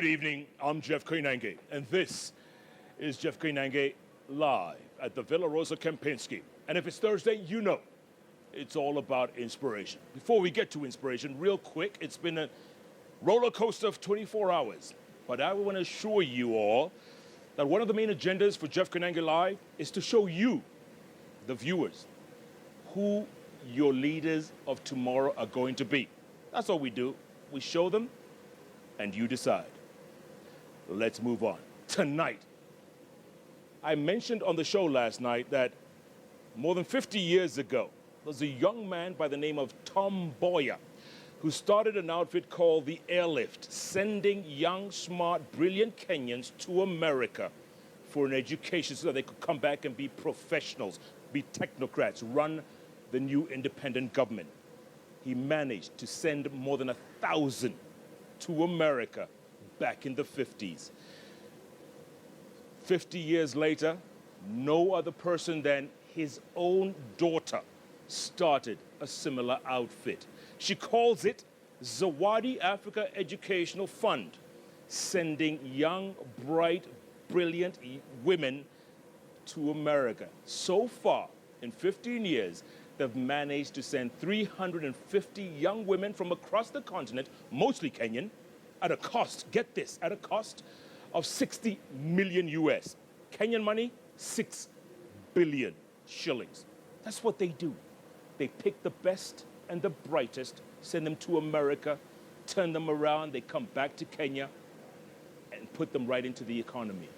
Good evening, I'm Jeff Koinange, and this is Jeff Koinange live at the Villa Rosa Kempinski. And if it's Thursday, you know it's all about inspiration. Before we get to inspiration, real quick, it's been a roller coaster of 24 hours. But I want to assure you all that one of the main agendas for Jeff Koinange Live is to show you, the viewers, who your leaders of tomorrow are going to be. That's all we do. We show them, and you decide. Let's move on. Tonight, I mentioned on the show last night that more than 50 years ago, there was a young man by the name of Mboya who started an outfit called the Airlift, sending young, smart, brilliant Kenyans to America for an education so that they could come back and be professionals, be technocrats, run the new independent government. He managed to send more than 1,000 to America back in the 50s. 50 years later, no other person than his own daughter started a similar outfit. She calls it Zaadi Africa Educational Fund, sending young, bright, brilliant women to America. So far, in 15 years, they've managed to send 350 young women from across the continent, mostly Kenyan, at a cost, get this, at a cost of 60 million US. Kenyan money, 6 billion shillings. That's what they do. They pick the best and the brightest, send them to America, turn them around, they come back to Kenya and put them right into the economy.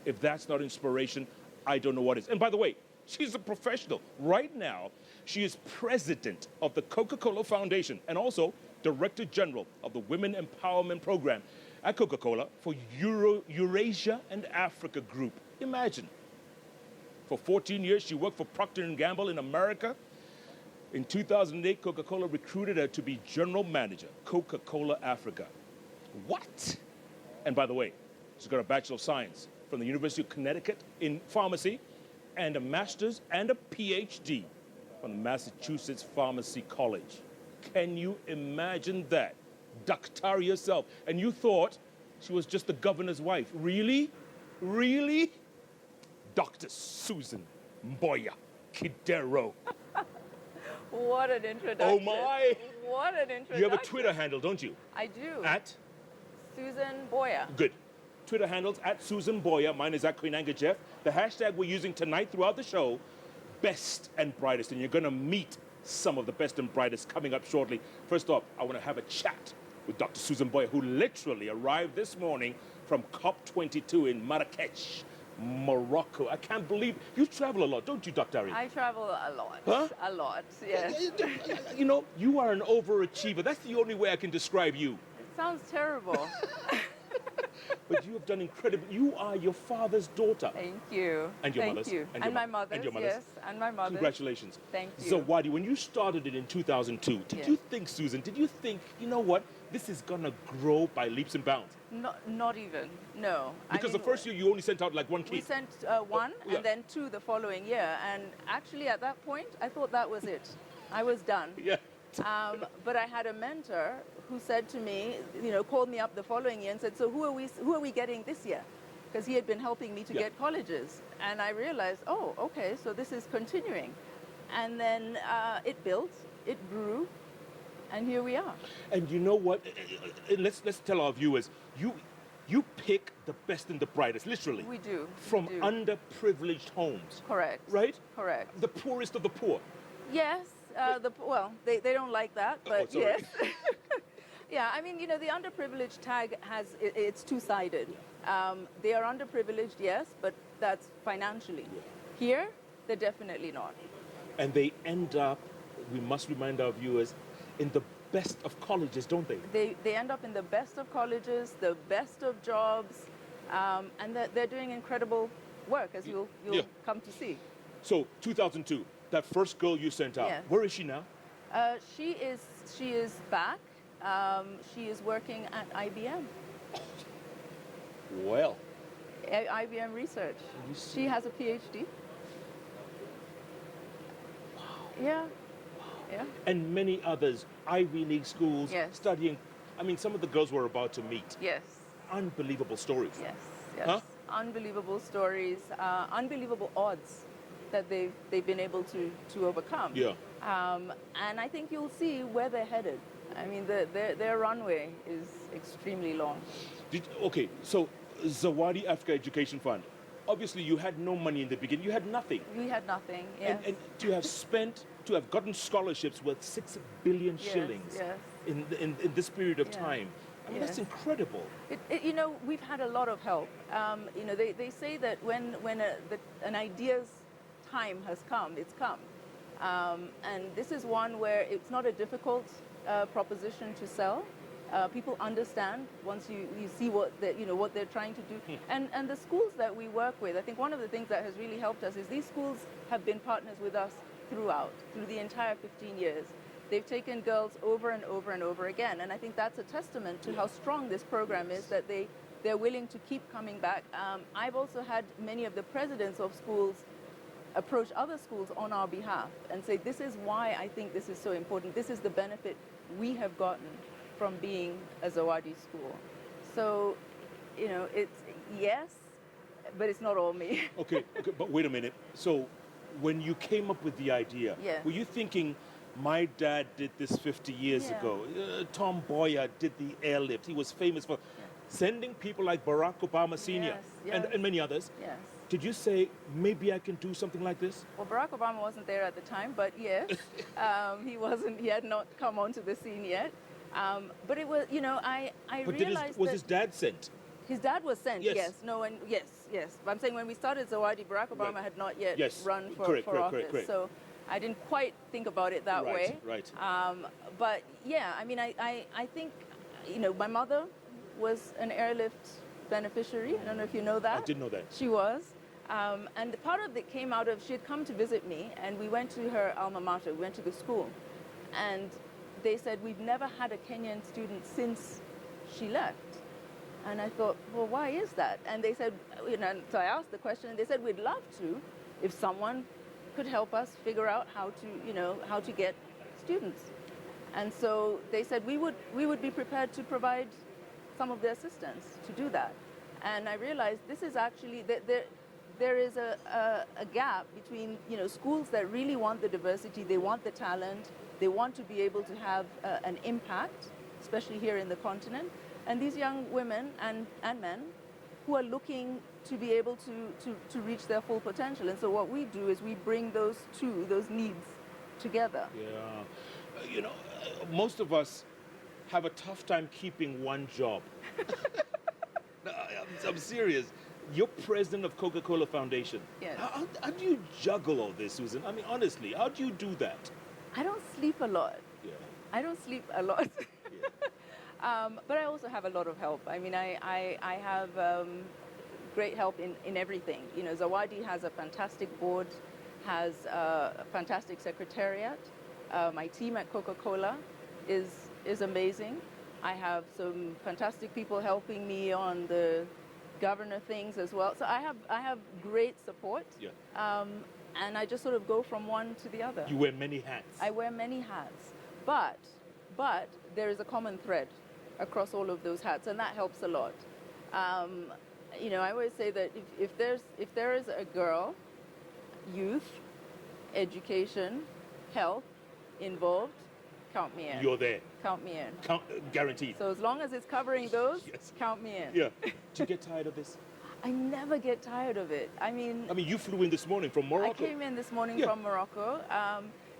If that's not inspiration, I don't know what is. And by the way, she's a professional. Right now, she is president of the Coca-Cola Foundation and also Director General of the Women Empowerment Program at Coca-Cola for Eurasia and Africa Group. Imagine. For 14 years, she worked for Procter & Gamble in America. In 2008, Coca-Cola recruited her to be General Manager, Coca-Cola Africa. What? And by the way, she's got a Bachelor of Science from the University of Connecticut in pharmacy and a Master's and a PhD from the Massachusetts Pharmacy College. Can you imagine that? Doctor yourself. And you thought she was just the governor's wife. Really? Really? Dr. Susan Mboya Kidero. What an introduction. Oh my. What an introduction. You have a Twitter handle, don't you? I do. At? Susan Boya. Good. Twitter handles at Susan Boya. Mine is at Koinange Jeff. The hashtag we're using tonight throughout the show, best and brightest. And you're going to meet some of the best and brightest coming up shortly. First off, I want to have a chat with Dr. Susan Boya, who literally arrived this morning from COP22 in Marrakech, Morocco. I can't believe you travel a lot, don't you, Dr. Ari? I travel a lot. Huh? A lot, yes. You know, you are an overachiever. That's the only way I can describe you. It sounds terrible. But you have done incredible. You are your father's daughter. Thank you. And your Thank mother's. you. And my mother's, yes. And my mother's. Congratulations. Thank you. Zaadi, when you started it in 2002, did Yes. you think, Susan, did you think, you know what, this is going to grow by leaps and bounds? Not even, no. Because the first year you only sent out like one kid. We sent one yeah. and then two the following year. And actually at that point, I thought that was it. I was done. Yeah. But I had a mentor who said to me, called me up the following year and said, so who are we getting this year? Because he had been helping me to Yeah. get colleges. And I realized, oh, okay, so this is continuing. And then it built, it grew, and here we are. And you know what? Let's tell our viewers, you pick the best and the brightest, literally. We do. From we do. underprivileged homes. Correct. Right? Correct. The poorest of the poor. Yes. They don't like that, but sorry. yes. Yeah, I mean, the underprivileged tag it's two-sided. They are underprivileged, yes, but that's financially. Here, they're definitely not. And they end up, we must remind our viewers, in the best of colleges, don't they? They end up in the best of colleges, the best of jobs, and they're doing incredible work, as you'll Yeah. come to see. So, 2002, that first girl you sent out, Yes. where is she now? She is back. She is working at IBM. Well. IBM Research. She has a PhD. Wow. Yeah. Yeah. And many others, Ivy League schools, Yes. studying. I mean, some of the girls we're about to meet. Yes. unbelievable stories. Yes, yes. Huh? Unbelievable stories, unbelievable odds that they've been able to overcome. Yeah. And I think you'll see where they're headed. I mean, their runway is extremely long. Okay, so Zawadi Africa Education Fund. Obviously, you had no money in the beginning. You had nothing. We had nothing. Yes. And to have gotten scholarships worth 6 billion Yes, shillings yes. in this period of Yeah. time. I mean, that's Yes. incredible. You know, we've had a lot of help. You know, they say that when an idea's time has come, it's come. And this is one where it's not a difficult proposition to sell. People understand once you see what what they're trying to do. And the schools that we work with, I think one of the things that has really helped us is these schools have been partners with us through the entire 15 years. They've taken girls over and over and over again. And I think that's a testament to how strong this program is, that they're willing to keep coming back. I've also had many of the presidents of schools approach other schools on our behalf and say, this is why I think this is so important. This is the benefit we have gotten from being a Zawadi school. So, you know, it's yes, but it's not all me. Okay, but wait a minute. So, when you came up with the idea, Yeah. were you thinking, my dad did this 50 years Yeah. ago. Tom Mboya did the airlift. He was famous for sending people like Barack Obama Sr. Yes, And many others. Yes. Did you say, maybe I can do something like this? Well, Barack Obama wasn't there at the time, but yes, he had not come onto the scene yet. But it was, you know, I But realized was that his dad sent? his dad was sent, Yes. yes. No, and yes. But I'm saying when we started Zawadi, Barack Obama Right. had not yet Yes. run for Correct. office. So I didn't quite think about it that way. Right. But yeah, I mean, I think, you know, my mother was an airlift beneficiary. I don't know if you know that. I didn't know that. She was. And part of it came out of, she had come to visit me, and we went to her alma mater, we went to the school. And they said, we've never had a Kenyan student since she left. And I thought, well, why is that? And they said, you know, so I asked the question, and they said, we'd love to if someone could help us figure out how to get students. And so they said we would be prepared to provide some of the assistance to do that. And I realized this is actually, there is a gap between, you know, schools that really want the diversity, they want the talent, they want to be able to have an impact, especially here in the continent, and these young women and men who are looking to be able to reach their full potential. And so what we do is we bring those needs together. Yeah. You know, most of us have a tough time keeping one job. No, I'm serious. You're president of Coca-Cola Foundation. Yes. How do you juggle all this, Susan? I mean, honestly, how do you do that? I don't sleep a lot. Yeah. I don't sleep a lot. Yeah. But I also have a lot of help. I mean, I have great help in everything. You know, Zawadi has a fantastic board, has a fantastic secretariat. My team at Coca-Cola is amazing. I have some fantastic people helping me on the governor things as well. So I have great support. Yeah. And I just sort of go from one to the other. You wear many hats. I wear many hats, but there is a common thread across all of those hats, and that helps a lot. You know, I always say that if there is a girl, youth, education, health involved, count me in. You're there. Count me in. Guaranteed. So as long as it's covering those, Yes. count me in. Yeah. Do you get tired of this? I never get tired of it. I mean, you flew in this morning from Morocco. I came in this morning Yeah. from Morocco.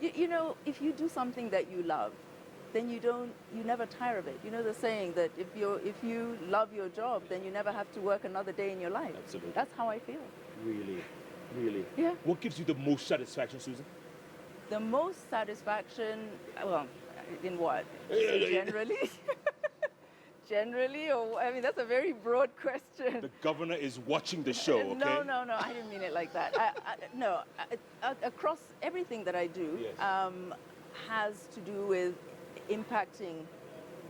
You know, if you do something that you love, then you never tire of it. You know the saying that if you love your job, then you never have to work another day in your life. Absolutely. That's how I feel. Really? Really? Yeah. What gives you the most satisfaction, Susan? The most satisfaction, well, in what? Yeah. Generally? Generally, or I mean, that's a very broad question. The governor is watching the show, okay? No, I didn't mean it like that. No, across everything that I do Yes. has to do with impacting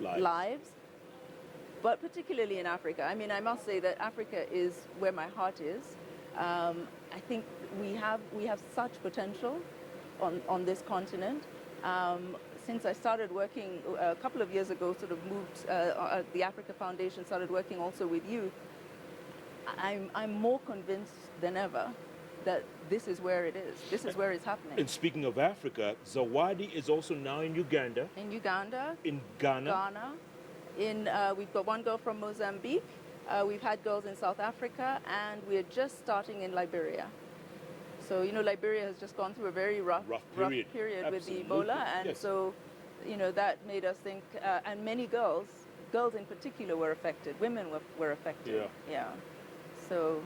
Lives. lives, but particularly in Africa. I mean, I must say that Africa is where my heart is. I think we have such potential on this continent. since I started working a couple of years ago, sort of moved, the Africa Foundation started working also with youth, I'm more convinced than ever that this is where it is. This is where it's happening. And speaking of Africa, Zaadi is also now in Uganda. In Uganda. In Ghana. We've got one girl from Mozambique. We've had girls in South Africa, and we're just starting in Liberia. So, Liberia has just gone through a very rough period with the Ebola, and yes. so, that made us think, and many girls in particular were affected, women were affected. Yeah. So.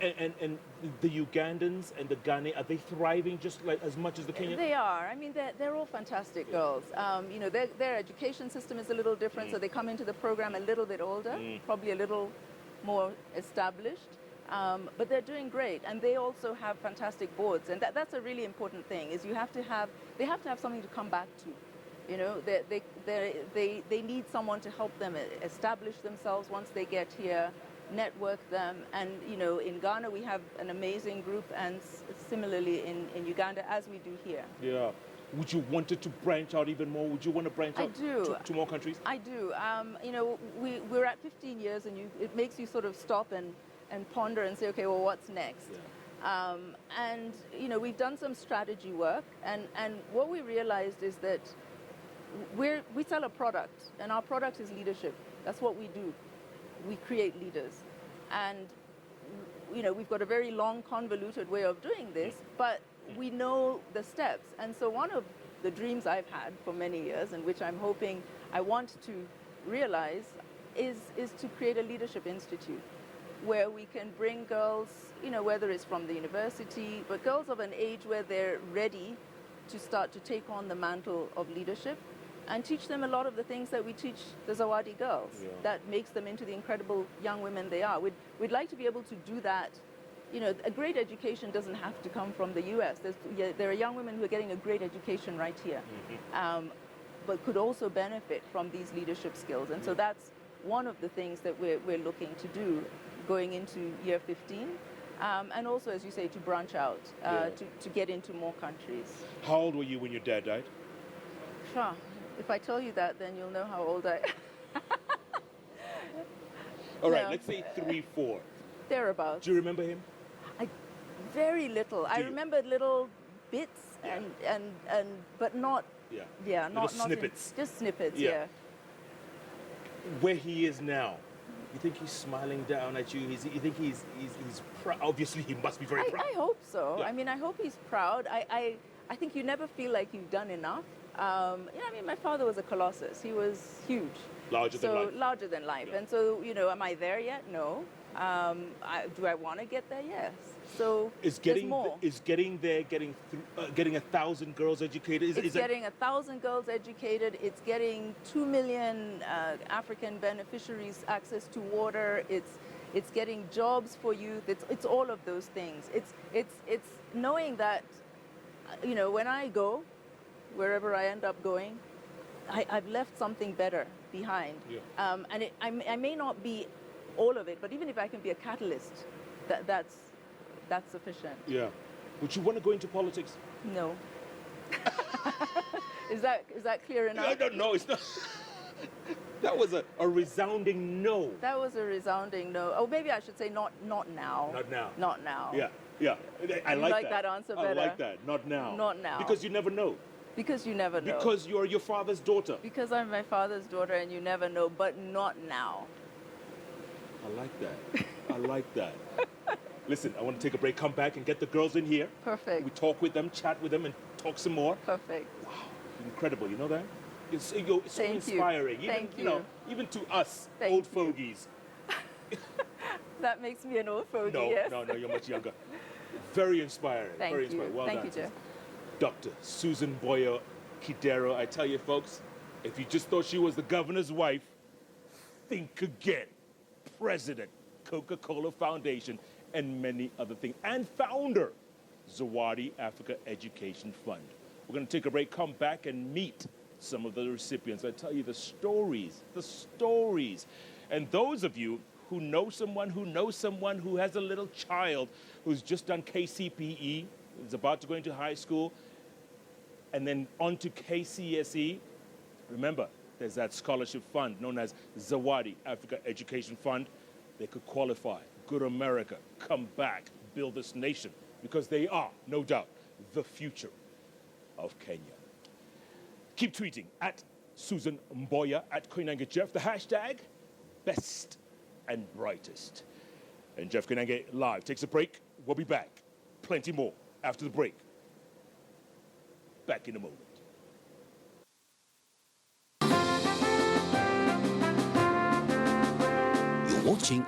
And the Ugandans and the Ghanaians, are they thriving just like as much as the Kenyans? They are. I mean, they're all fantastic girls. Their education system is a little different, so they come into the program a little bit older, probably a little more established. But they're doing great, and they also have fantastic boards, and that's a really important thing. Is they have to have something to come back to. They need someone to help them establish themselves once they get here, network them, and in Ghana we have an amazing group, and similarly in Uganda, as we do here. Yeah. Would you want it to branch out even more? Would you want to branch out to more countries? I do. We're at 15 years, and it makes you sort of stop and ponder and say, okay, well, what's next? Yeah. And we've done some strategy work, and what we realized is that we sell a product, and our product is leadership. That's what we do. We create leaders, and we've got a very long, convoluted way of doing this, but we know the steps. And so one of the dreams I've had for many years, and which I'm hoping I want to realize, is to create a leadership institute where we can bring girls, whether it's from the university, but girls of an age where they're ready to start to take on the mantle of leadership, and teach them a lot of the things that we teach the Zaadi girls, that makes them into the incredible young women they are. We'd like to be able to do that. A great education doesn't have to come from the US. There are young women who are getting a great education right here, but could also benefit from these leadership skills. And so that's one of the things that we're looking to do going into year 15. And also, as you say, to branch out, to get into more countries. How old were you when your dad died? Sure. If I tell you that, then you'll know how old I am. All right, let's say 3, 4. Thereabouts. Do you remember him? Very little. I remember little bits, but not. Not snippets. Just snippets. Yeah. Where he is now, you think he's smiling down at you? You think he's proud? Obviously, he must be very proud. I hope so. Yeah. I mean, I hope he's proud. I think you never feel like you've done enough. My father was a colossus. He was huge. Larger than life. Larger than life. Yeah. And so, am I there yet? No. Do I want to get there? Yes. So there's more. Is getting there, getting 1,000 girls educated? It's getting 1,000 girls educated. It's getting 2 million African beneficiaries access to water. It's getting jobs for youth. It's all of those things. It's knowing that, when I go, wherever I end up going, I've left something better behind. Yeah. I may not be all of it, but even if I can be a catalyst, that's sufficient. Yeah. Would you want to go into politics? No. Is that clear enough? No, it's not. That was a resounding no. That was a resounding no. Oh, maybe I should say not now. Not now. Not now. Yeah. I like that answer better. I like that. Not now. Not now. Because you never know. Because you never know. Because you're your father's daughter. Because I'm my father's daughter, and you never know, but not now. I like that. I like that. Listen, I want to take a break, come back and get the girls in here. Perfect. We talk with them, chat with them, and talk some more. Perfect. Wow, incredible. You know that? It's so inspiring. Thank you. Even to us, Thank old you. fogies. That makes me an old fogey, No, yes. no, you're much younger. Very inspiring. Thank Very you. inspiring. Well Thank done. you, Jeff. Dr. Susan Mboya Kidero, I tell you, folks, if you just thought she was the governor's wife, think again. President, Coca-Cola Foundation, and many other things. And founder, Zaadi Africa Education Fund. We're going to take a break, come back and meet some of the recipients. I tell you the stories. And those of you who know someone who has a little child who's just done KCPE, is about to go into high school, and then on to KCSE. Remember, there's that scholarship fund known as Zaadi Africa Education Fund. They could qualify, go to America, come back, build this nation, because they are, no doubt, the future of Kenya. Keep tweeting at Susan Mboya, at Koinange Jeff, the hashtag best and brightest. And Jeff Koinange live takes a break. We'll be back. Plenty more after the break. Back in a moment. You're watching